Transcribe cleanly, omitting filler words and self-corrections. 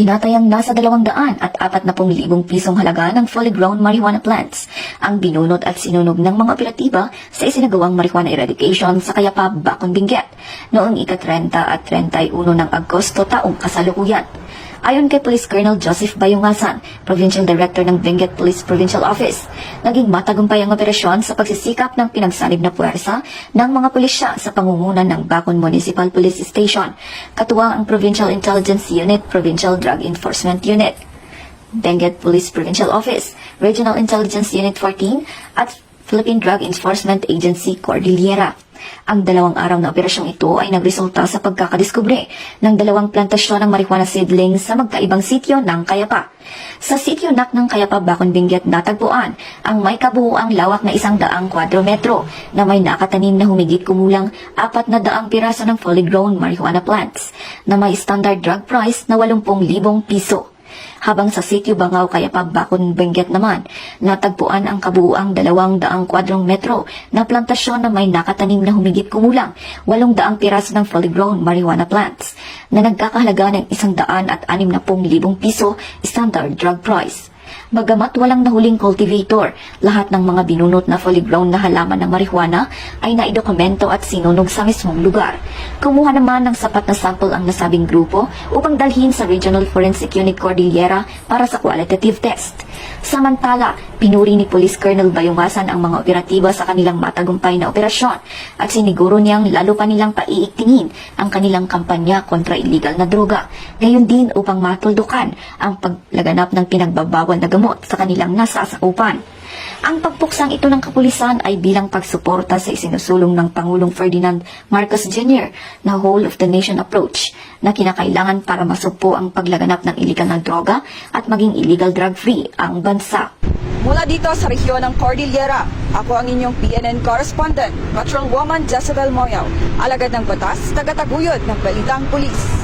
Tinatayang nasa 200 at 40,000 pisong halaga ng fully grown marijuana plants ang binunot at sinunog ng mga operatiba sa isinagawang marijuana eradication sa Cayapa, Bacon, Benguet noong ika-30 at 31 ng Agosto taong kasalukuyan. Ayon kay Police Colonel Joseph Bayungasan, Provincial Director ng Benguet Police Provincial Office, naging matagumpay ang operasyon sa pagsisikap ng pinagsanib na puwersa ng mga pulisya sa pangunguna ng Bacon Municipal Police Station, katuwang ang Provincial Intelligence Unit, Provincial Drug Enforcement Unit, Benguet Police Provincial Office, Regional Intelligence Unit 14 at Philippine Drug Enforcement Agency Cordillera. Ang 2 araw na operasyong ito ay nagresulta sa pagkakadiskubre ng 2 plantasyon ng marijuana seedlings sa magkaibang sityo ng Cayapa. Sa sityo nak ng Cayapa, Bacon, Benguet natagpuan ang may kabuuang lawak na 100 kwadrometro na may nakatanim na humigit kumulang 400 piraso ng fully grown marijuana plants na may standard drug price na 80,000 piso. Habang sa sitio Bangaw, Cayapa, Bacon, Benguet naman, natagpuan ang kabuuang 200 kwadrometro na plantasyon na may nakatanim na humigit kumulang 800 piraso ng fully grown marijuana plants na nagkakahalaga ng 160,000 piso standard drug price. Bagamat walang nahuling cultivator, lahat ng mga binunot na fully grown na halaman ng marijuana ay naidokumento at sinunog sa mismong lugar. Kumuha naman ng sapat na sample ang nasabing grupo upang dalhin sa Regional Forensic Unit Cordillera para sa qualitative test. Samantala, pinuri ni Police Colonel Bayungasan ang mga operatiba sa kanilang matagumpay na operasyon at siniguro niyang lalo pa nilang paiigtingin ang kanilang kampanya kontra illegal na droga, gayon din upang matuldukan ang paglaganap ng pinagbabawal na gamot sa kanilang nasasakupan. Ang pagpuksang ito ng kapulisan ay bilang pagsuporta sa isinusulong ng Pangulong Ferdinand Marcos Jr. na whole of the nation approach na kinakailangan para masugpo ang paglaganap ng illegal na droga at maging illegal drug-free ang bansa. Mula dito sa rehiyon ng Cordillera, ako ang inyong PNN correspondent, Patrolwoman Jezebel Moyaw, alagad ng batas, tagataguyod ng Balitang Pulis.